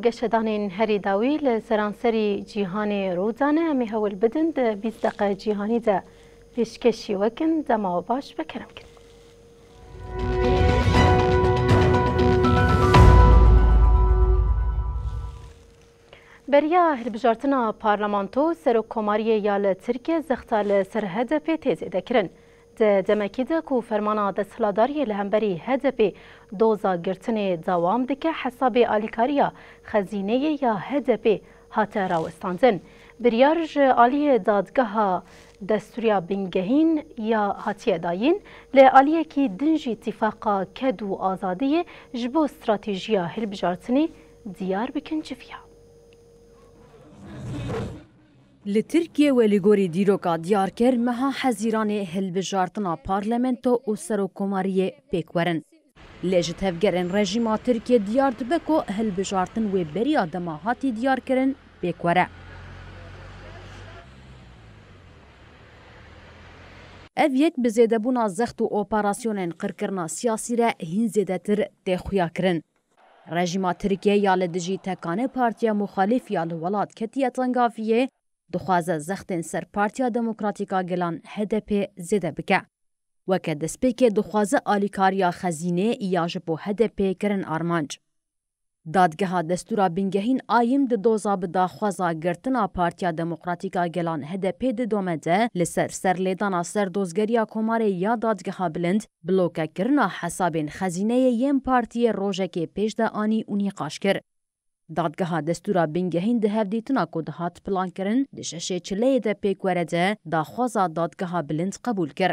گەشەدانên herî dawî li seranserî cîhanê rozane em ê hewl bidin di 20 deqe cîhanî de pêşkêşî wekin dema baş vekerem kirin. Beriya hilbijartina parlamento serokkomariyê ya li Tirkiye zexta li ser HDP têzê dekirin. Di demekî de ku fermana desthiladariyê li hemberî HDP doza girtinê dewam dike hesabê alîkariya xezîneyê ya HDP hate rawestandin. Biryar ji aliyê dadgeha destûriya bingehîn ya hatiye dayîn li aliyekî din jî îtîfaqa ked û azadiyê ji bo stratêjiya hilbijartinê diyar bikin civiya. Li Tirkiye ve li gorî dîroka Diyarker meha hezîranê hilbijartina parlamento û serokkomariyê pêk werin. Lê ji tevgerên rejîma Tirkiye diyar dibe ku hilbijartin wê beriya dema hatî diyar kirin pêk were. Ev yek bi zêdebûna zext û operasyonên qirkirina siyasî re hîn zêdetir tê xuya kirin. Rejîma Tirkiye ya li dijî tekane partiya muxalîf ya li welat ketiye tengaviyê dixwaze zextên ser Partiya Demokratîk a Gelan HDP zêde bike. Weke destpêkê dixwaze alîkariya xezînê ya ji bo HDP kirin armanc. Dadgeha destûra bingehîn ayîm di doza bi daxwaza girtina Partiya Demokratîk a Gelan HDP di dome de li ser serlêdana serdozgeriya komarê ya dadgeha bilind blokekirina hesabên xezîneyê yên partiyê rojekê pêş de anî û nîqaş kir. Dadgeha destûra bingehîn di hevdîtina ku dihat plankirin di şeşê çileyê de pêk were de daxwaza dadgeha bilind qebûl kir.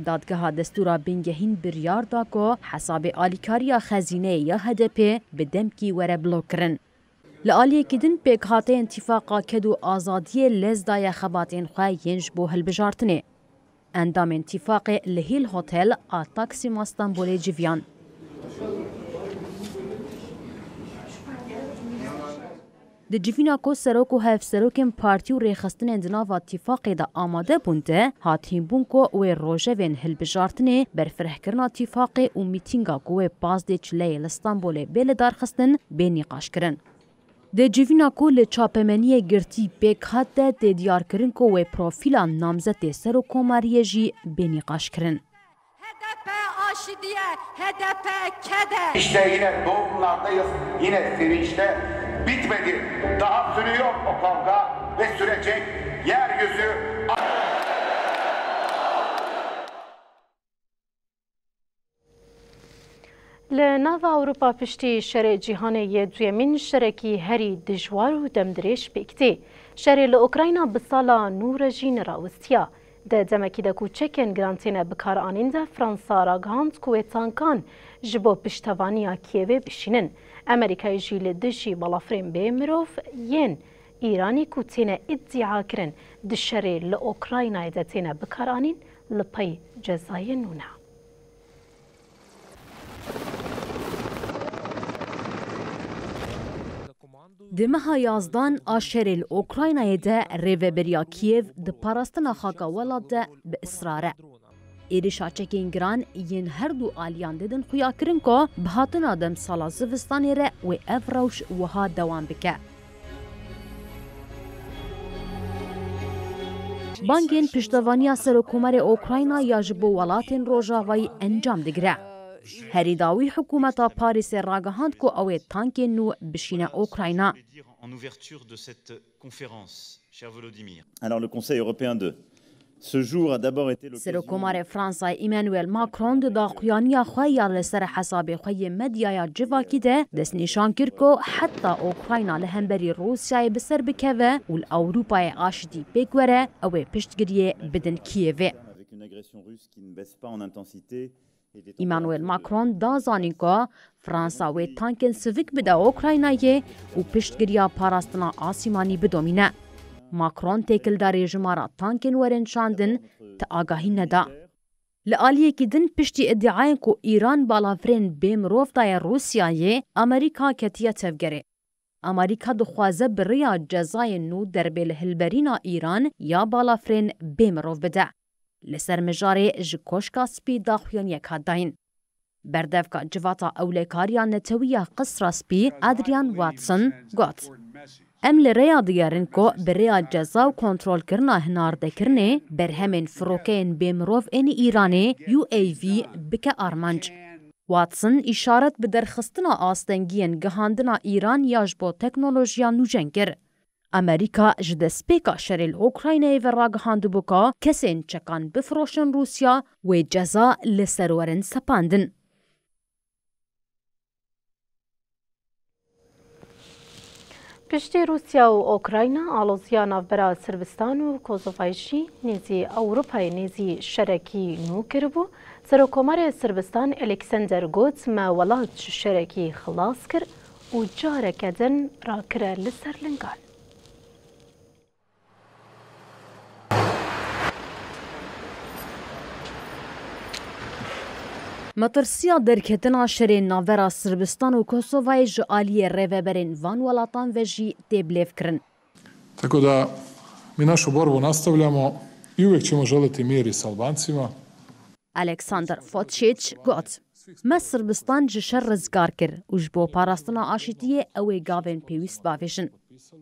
Dadgeha destûra bingehîn biryar da ku hesabê alîkariya xezîneyê ya HDP bi demkî were blok kirin. Li aliyekî din pêkhateyên îtîfaqa ked û azadiyê lez daye xebatên xwe yên ji bo hilbijartinê. Endamên îtîfaqê li Hîl Hotel a Taksim Stenbolê civiyan. Di civîna ku serok û hevserokên partî û rêxistinên di nava îtîfaqê de amade bûn de hatînbûn ku wê rojevên hilbijartinê berfirehkirina îtîfaqê û mîtînga ku wê pazdê çileyê li Stenbolê bê li darxistin bê nîqaş kirin. Di civîna ku li çapemeniyê girtî pêk hat de tê diyarkirin ku wê profîla namzetê serokkomariyê jî bê nîqaş kirin. HDP aşidiye, HDP keder. İşte yine doğumlardayız, yine sevinçte bitmedi. Daha sürüyor o kavga ve sürecek yeryüzü. Li nava Ewropa piştî şerê cîhanê yê duyemîn şerekî herî dijwar û demdirêj pêk tê. Şerê li Ukrayna bi sala nû re jî nerawistiya. Di demekî de ku çekên girantîne bikaranîn de Fransa ragihand ku wê tankan ji bo piştevaniya Kievê bişînin. Amerîkayê jî li dijî balafirên bê mirov yên İranî ku têne îddia kirin di şerê li Ukraynayê de têne bikaranîn li pey cezayê nû ne. Di meha yazdan a şerê li Ukraynayê de rêveberiya Kiev di parastina xaka welat de bi îsrar e. Êrişa çekên giran yên her du aliyan didin xuya kirin ku bi hatina demsala zivistanê re wê ev rewş wiha dewam bike. Bangên piştevaniya serokkomarê Ukrayna ya ji bo welatên Rojavayî encam digire. Herî dawî hikûmeta Parîsê ragihand ku ew ê tankên nû bişîne Ukrayna. Alors le Conseil européen de ce jour a d'abord été Serokkomarê Fransayê Emmanuel Macron di daxuyaniya xwe ya li ser hesabê xwe yê medyaya civakî de destnîşan kir ku heta Ukrayna li hemberî Rûsyayê bi ser bikeve û li Ewropayê aşitî pêk were ew ê piştgiriyê bidin Kievê. ایمانوئل ماکرون دازانی که فرانسا و تانکن سویک بده اوکراینایه و پشتگیریا پاراستنا آسیمانی بدومینه. ماکرون تکلدار رژیمارا تانکن ورنشاندن تا آگاهی ندا. لعالیه که دن پشتی ادعای که ایران بالافرین بیمروف دای روسیایه امریکا کتیه تفگره. امریکا دخوازه بریا جزای نو در بیل هلبرینا ایران یا بالافرین بیمروف بده. لسر مجاره جکوشکا سپی داخویان یکا داین. بردفکا جواتا اولکاریان نتویه قصر سپی ادریان واتسون گوت. ام لریا دیارن کو بریا جزا و کنترول کرنا هنارده کرنه بر همین فروکین بیمروف این ایرانه UAV بکه آرمانج. واتسون اشارت به درخستنا آستنگین گهاندنا ایران یاج با تکنولوژیا نوجنگر. امریکا جد سپیکا شریل اوکراینه و راگهاندو بکا کسین چکان بفروشن روسیا و جزا لسرورن سپاندن. پشتی روسیا و اوکراینا آلوزیا نافبرا سربستان و کوزوفایشی نیزی اوروپای نیزی شرکی نو کربو سروکومار سربستان الکسندر گوتس ما ولات شرکی خلاص کر و جارک دن را کره لسر لنگان. مطرسیا درکتنا شرین ناورا سربستان و کوسووای جالی ریوبرین وان ولاتان و جی تبلیف کرن. Tako da mi našu borbu nastavljamo i uvijek ćemo želiti mir i s Albancima. Aleksandar Fotšić got. ما سربستان جشر رزگار کر و جبو پاراستنا آشتیه اوی گاوین پیویست باویشن.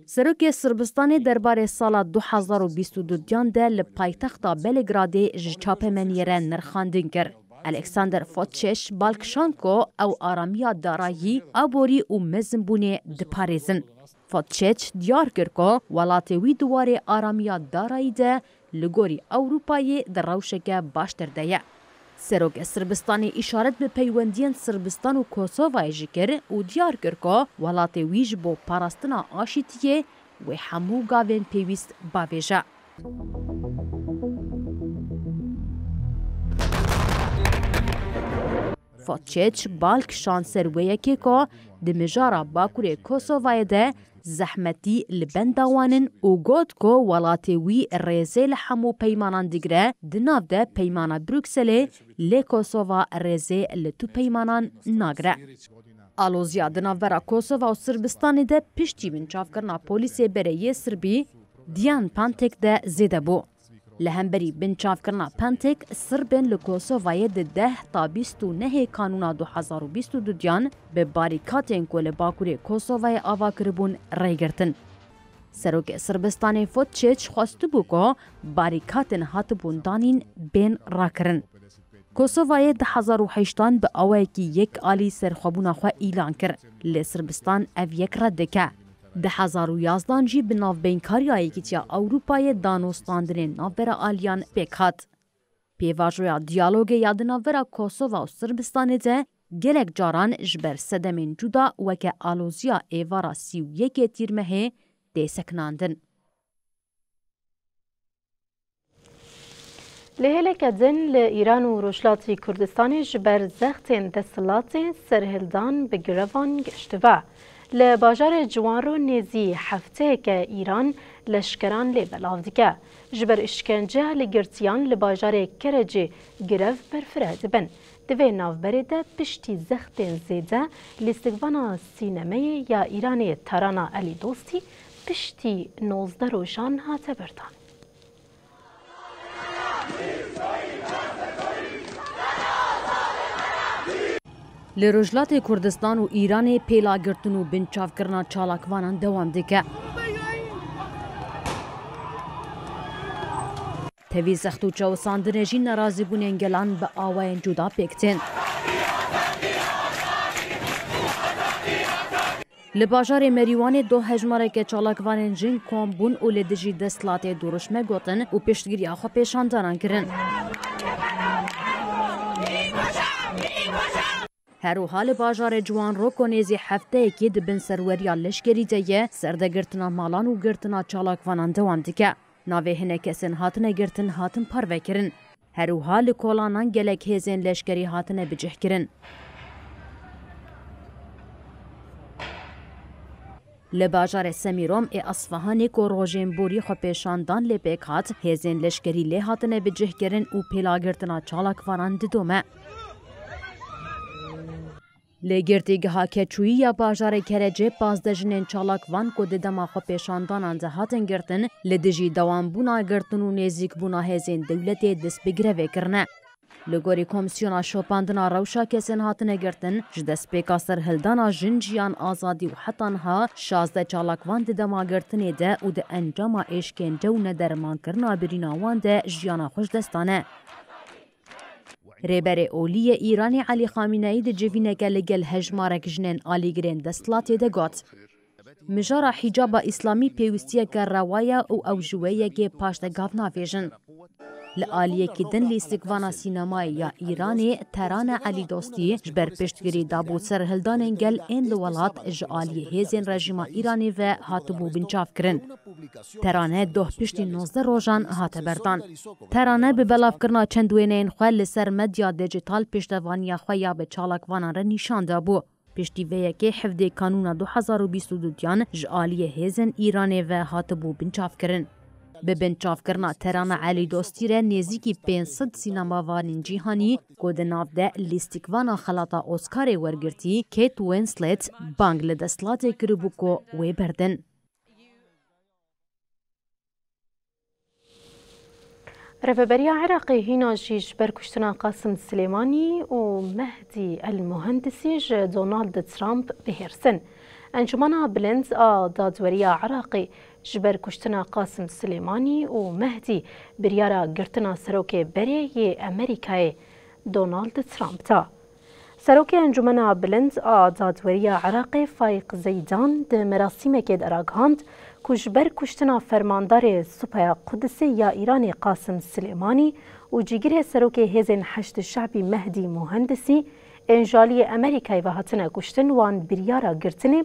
سروک سربستان درباره سال 2022 ده لپایتختا بلگراده جچاپ منیره نرخاندن کر. الکساندر فوتشیش بالکشانکو او آرامیا دارایی آبوری و مزنبونه دپاریزن. فوتشیش دیار کرکو ولاته وی دواره آرامیا دارایی ده لگوری اوروپایی در روشک باشتر ده. سروک سربستانی اشارت به پیوندین سربستان و کوسووای جکر و دیار کرکو ولاته ویج بو پاراستنا آشیتیه و همو گاوین پیویست باویجا. فوتشیچ بالک شانسر ویکی که دمجارا باکوری کوسووای ده زحمتی لبندوانن و گود که ولاتی وی ریزه لحمو پیمانان دیگره دناف ده پیمانا بروکسله لی کوسووا ریزه لتو پیمانان ناگره. آلوزیا دناف برا کوسووا و سربستانی ده پشتی منچاف کرنا پولیسی بره سربی دیان پانتک ده زیده بو. لهمبری بنچاف کرنا پانتک سربن لکوسووای ده تا 29 کانونا 2022 دیان به باریکاتین کل باکوری کوسووای آوا کربون ریگرتن. سروک سربستان فوتشیچ خواستو بو که باریکاتین هاتبون دانین بین راکرن. کوسووای 2008 به آوه کی یک آلی سرخوابونا خواه ایلان کر لی سربستان او یک ردکه. 2011 جی به ناو بینکاریایی که تیا اوروپای دانوستاندن ناوبرا آلیان پیکات. پیواجویا دیالوگ یاد ناوبرا کوسووا و سربستان ده گلک جاران جبر سدمین جدا وکه آلوزیا ایوارا 31 تیرمه ده سکناندن. لهلك دن لإيران وروشلاتی کردستان جبر زختین دستلات سرهلدان بگروان گشتوا. لباجار جوانرو نزی هفته که ایران لشکران لبلاو دیگه جبر اشکنجه لگرتیان لباجار کرجی گرف برفرد بن دوی ناوبری ده پشتی زختین زیده لیستگوانا سینمه یا ایران ترانا علی دوستی پشتی 19 روشان هاته بردان. لروجلات کردستان و ایران پیلا گرتن و بنچاف کرنا چالاکوانان دوام دیگه. توی زختو چاوساندن جین نرازی بون انگلان به آواین جدا پیکتین. لباجار مریوان دو هجماره که چالاکوانان جین کام بون و لدجی دستلات دورشمه گوتن و پیشتگیری آخوا پیشان دارن کرن. هر حال باجار جوان رو کنیزی هفته که دبن سروریا لشکری دیگه سرده گرتنا مالان و گرتنا چالاکوانان دوام دیگه. ناوه هنه کسین هاتنه گرتن هاتن پروه کرن. هروها لکولانان گلک هیزین لشکری هاتنه بجه کرن. لباجار سمیروم ای اصفهانی کو روژین بوری خو پیشاندان لی پیکات هیزین لشکری لی هاتنه بجه کرن و پیلاگرتنا چالاکواران ددومه. لگرتیگها کچویی یا باجار کرجه پازدجنین چالاکوان کو ددما خو پیشاندانان ده هاتن گرتن لدجی دوام بونا گرتن و نزیک بونا هیزین دولت دست بگره کرنه. لگوری کمیسیونا شوپاندنا روشا کسین هاتنه گرتن جدست پیکا سرهلدانا جنجیان آزادی و حتانها 16 چالاکوان ددما گرتنه ده و ده انجام ایشکین جو ندرمان کرنا بریناوان ده جیانا خوش دستانه. ریبر اولی ایرانی علی خامنه‌ای ده جوینه لگل هجمارک جنین آلیگرین دستلاتی ده گوت. مجارا حجاب اسلامی پیوستیه که روایا او جویه که پاشت گاونا ویژن. لآلیه که دن لیستگوانا سینمایی یا ایرانی ترانه علی دوستی جبر پشتگیری دابو سرهلدان انگل این لولات جآلیه هیزین رژیم ایرانی و هاتبو بنچاف کرن. ترانه دوه پشتی 19 روژان هات بردان. ترانه به بلاف کرنا چندوینین خواه لسر مدیا دیجیتال پشتوانیا خواه به چالاکوانا را نشان دابو. پشتی ویه که حفظ کانون 2022 دیان جآلیه هیزین ایرانی و هاتبو بنچاف کرن. به بنچاف کرنا ترانه علی دوستی را نزدیکی 500 سینماوان جیهانی کود ناو ده لیستیکوانا خلاطا اسکار ورگرتی کیت وینسلت بانگ لدستلات کربو کو وی بردن. رهبری عراقي هنا جيش بركشتنا قاسم سليماني ومهدي المهندسي دونالد ترامب بهرسن. انجمنا بلندز دادوريا عراقي جبر كشتنا قاسم سليماني ومهدي بريارا قرتنا سروكي بري أمريكاي دونالد ترامب تا. سروكي انجمنا بلندز دادوريا عراقي فايق زيدان ده مراسيمه كد اراغاند كجبر كشتنا فرماندار سوبايا قدسي يا إيراني قاسم سليماني وجيجري سروكي هزين حشد الشعبي مهدي مهندسي انجالي أمريكاي وهاتنا كشتن وان بريارا قرتني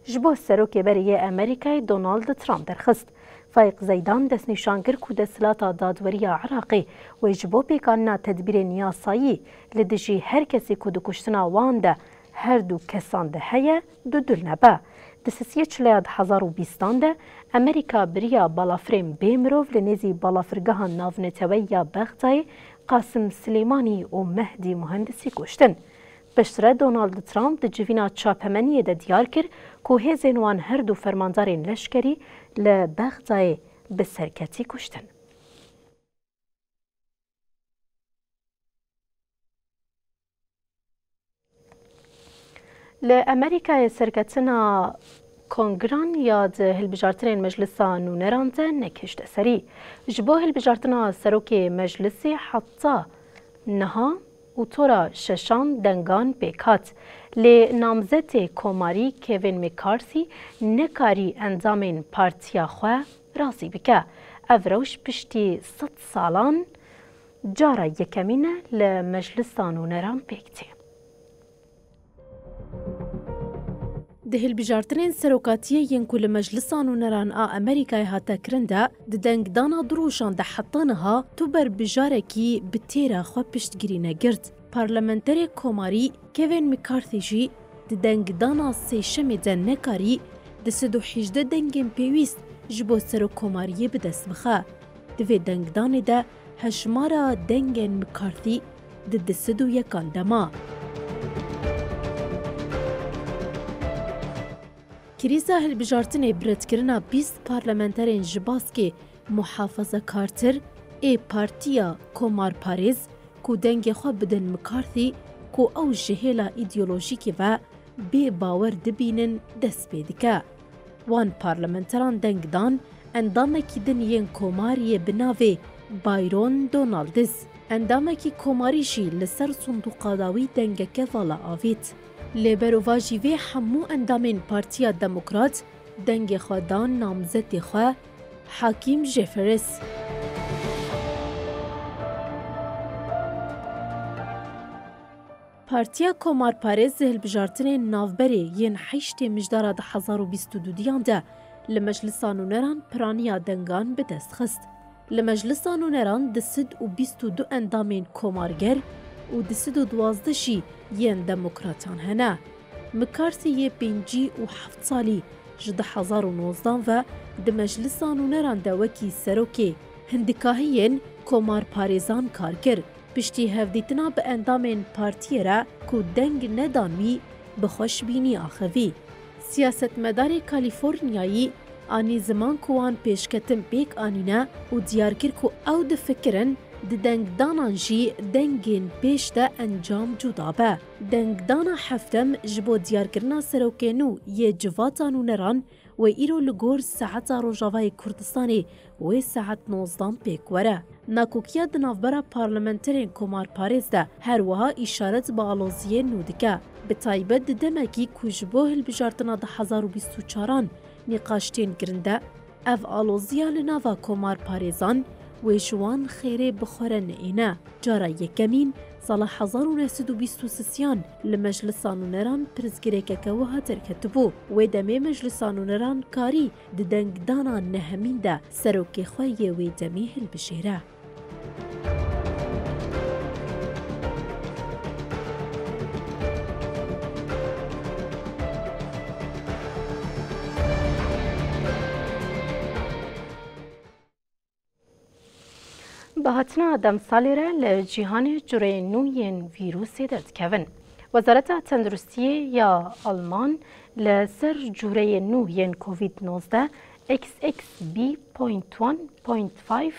جبو سروكي بري أمريكاي دونالد ترامب درخست. فايق زيدان دست نشانگر کو دسلاتا دادوريا عراقي ويجبو بيكاننا تدبير نياسايي لدجي هر كسي کو دكشتنا وان ده هر دو كسان ده هيا دو دلنبا. دسسیه 2020 ده امریکا بریا بالافرین بیمروف لنزی بالافرگاه ناونتوی یا بغدای قاسم سلیمانی و مهدی مهندسی کشتن. بشتره دونالد ترامپ ده جوینا چاپمنیه ده دیار کر که هزین وان هر دو فرماندارین لشکری لبغدای به سرکتی کشتن. لأمريكا سركتنا كونغران ياد هالبجارتين مجلسا نونيرانتا نكشت سري جبو هالبجارتنا سروكي مجلسي حتى نها وطورا ششان دنگان بيكات لنامزت كوماري كيفين ميكارثي نكاري اندامين بارتيا خواه راسي بكا افروش بشتي 6 سالان جارا يكمينة لمجلسا نونيران بيكتي. ده هالبجارتين سروكاتية ينكو لمجلسان ونران أمريكا هاتا كرندا دنگ دانا دروشان ده حطانها توبر بجاركي بتيرا خواه پشتگیرینه گرد. پارلمنتر کوماری كيفين ميكارثي جي دنگ دانا سيشم ده نکاری ده 118 دنگين پیویست جبو سرو کوماریه بدست بخوا. دوی دنگ دانه ده هشمارا دنگين ميكارثي ده 101 دما. كريزا هالبجارتين برتكرنا 20 بارلمنترين جباسكي محافظة كارتر اي بارتيا كومار باريز كو دنگي خو بدن مكارثي كو او جهيلا ايديولوجيكي و بي باور دبينن دس بيدكا. وان بارلمنتران دنگ دان اندامكي دنيين كوماري بناوي بايرون دونالدز اندامكي كوماريشي لسر صندوق داوي دنگ كفالا آويت. لبرو جیوه همو اندامین پارتیا دموکرات دنگ خودان نامزد خواه حاکیم جفرس. پارتیا کومار پارێز هەلبژارتنên navberê yên heştê mijdara 2022 de li meclisa nûneran piraniya dengan bi dest xist. لمجلسان نران دسد و 22 اندامین کمارگر و دسد و 12 شی ین دموکراتان هنه. مکارسی 57 سالی جده 2019 و د مجلسان نران دوکی سروکی هندکاهین کمار پاریزان کار کرد. پشتی هفدیتنا به اندامین پارتی را که دنگ ندانوی بخوش بینی آخوی. سیاست مدار کالیفورنیایی آنی زمان کوان پیشکتن بیک آنینا و دیار کر که او دفکرن د دنگ دانان جی دنگین پیش ده انجام جدابه. دنگ دانا هفتم جبو دیار کرنا سروکینو یه جواتانو نران و ایرو لگور ساعت روجاوای کردستانی و ساعت 19 پیک وره. ناکوکیا دنافبرا پارلمنترین کمار پاریز ده هر وها اشارت با آلوزیه نودکه. به تایبت دمکی کجبو هلبجارتنا ده 2024 نقاشتین گرنده اف آلوزیا لناوا کمار پاریزان و جوان خیره بخورن اینه. جارا یکمین سال 1923 لمجلسان نران پرزگیرکه که وها ترکتبو و دمی مجلسان نران کاری دنگ دانا نهمین ده سروکی خواهی و دمی هل بشیره. بهاتنا دم سالی را لجیهان جوره نوین ویروسی دردکون. وزارت تندرستی یا آلمان لسر جوره نوین کووید-19 XXB.1.5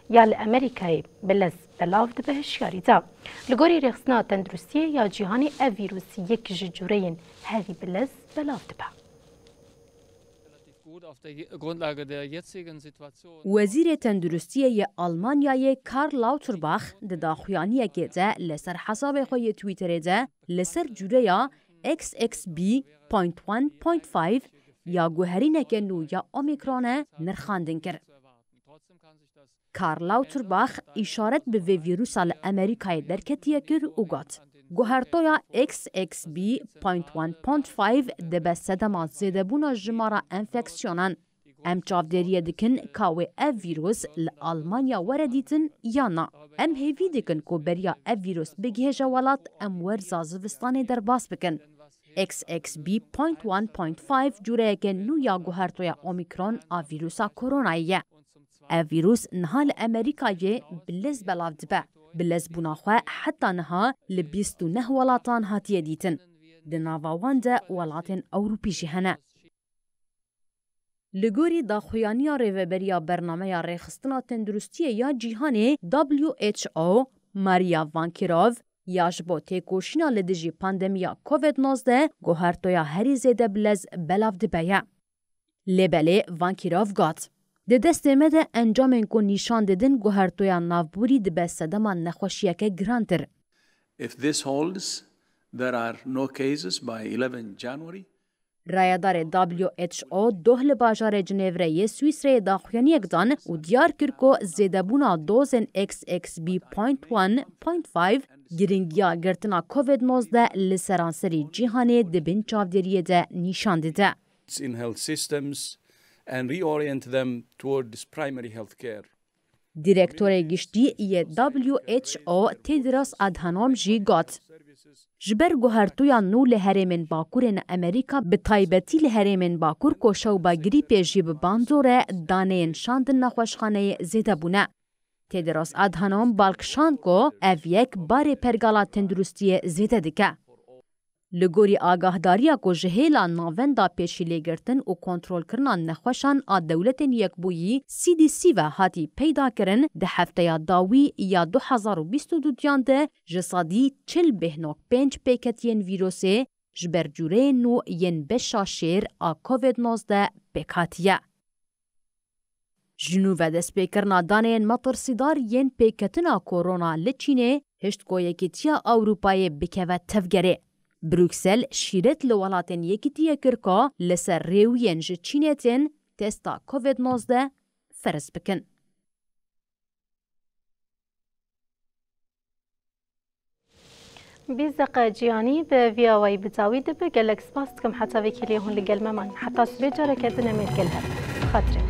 یا لامریکای بلز بلاود بهشیاری دا. لگوری رخصنا تندرستی یا جیهانی ویروسی یک جوره هذی بلز بلاود با. وزیر تندرستی آلمانیای کارل لاوترباخ د داخویانی گیده لسر حساب خوی توییتر ده لسر جوره XXB.1.5 یا گوهرینک نو یا اومیکرون نرخاندن کرد. کارل لاوترباخ اشارت به ویروس امریکای درکتیه کرد و گفت گوهرتویا XXB.1.5 دبه سدما زیده بونا جمارا انفکسیونن. ام چافدریه دکن کاوه ویروس لآلمانیا وردیتن یا نا. ام هیوی دکن که بریا ویروس بگه جوالات ام ورزازوستانی در باس بکن. XXB.1.5 جوره که نو یا گوهرتویا اومیکرون ویروسا کروناییه. ویروس نهال امریکای بلز بلاو دبه. بلز بناخواه حتی نها لبیستو نه ولاتان هاتیه دیتن. دناواوان ده ولاتن اوروپی جهنه. لگوری داخویانی ریوبریا برنامه ریخستنا تندرستی یا جیهانی WHO ماریا وانکیروف یاش با تیکوشینا لدجی پاندمیا کووید-19 گوهرتویا هری زیده بلز بلاو دبیه. لبله وانکیروف گات. ده دست مده انجام کو نشان دادن گوهرتویا نافبوری ده به صدمان نخوشیه که گرانتر. If this holds, there are no cases by 11 January. رایدار WHO دوهل باجار جنیوره سویسره داخویانی اگدان و دیار کرکو زیدبونا دوزن XXB.1.5 گرینگیا گرتنا کووید-19 لسرانسری جیهانه ده بین چاودریه ده نشان داده. In health systems and reorient them towards primary health care. دیرکتور گشتی WHO تدرس ادهانام جی گات. جبر گوهرتویا نو لهرمن باکورن امریکا به تایبتی لهرمن باکور کوشو با گریپ جیب باندوره دانه شاندن نخوشخانه زیده بونه. تدرس ادهانام بالکشان کو اویک بار پرگالا تندرستی زیده دکه. لگوری آگاهداریا کو جهیلا ناوندا پیشیلی گرتن و کنترول کرنا نخوشان دولتن یک بویی CDC و هاتی پیدا کرن ده هفته داوی یا 2022 ده جسادی 40.5 پیکتین ویروسه جبر جوره نو ین بشا شیر کووید-19 پیکاتیه. جنوب دست پیکرنا دانین مطرسیدار ین پیکتنا کورونا لچینه هشت کویکیتیا اوروپای بکوه تفگره. بروکسل شیرت لولاتن یکیتیه کرکا لسر ریوین جه چینیتن تستا کووید-19 فرز بکن. بیزق جیانی به ویاوی بتاوی ده به گلکس باست کم حتی وکیلی هون لگل ممان حتی سبی جارکت نمیر گل هر خاطره.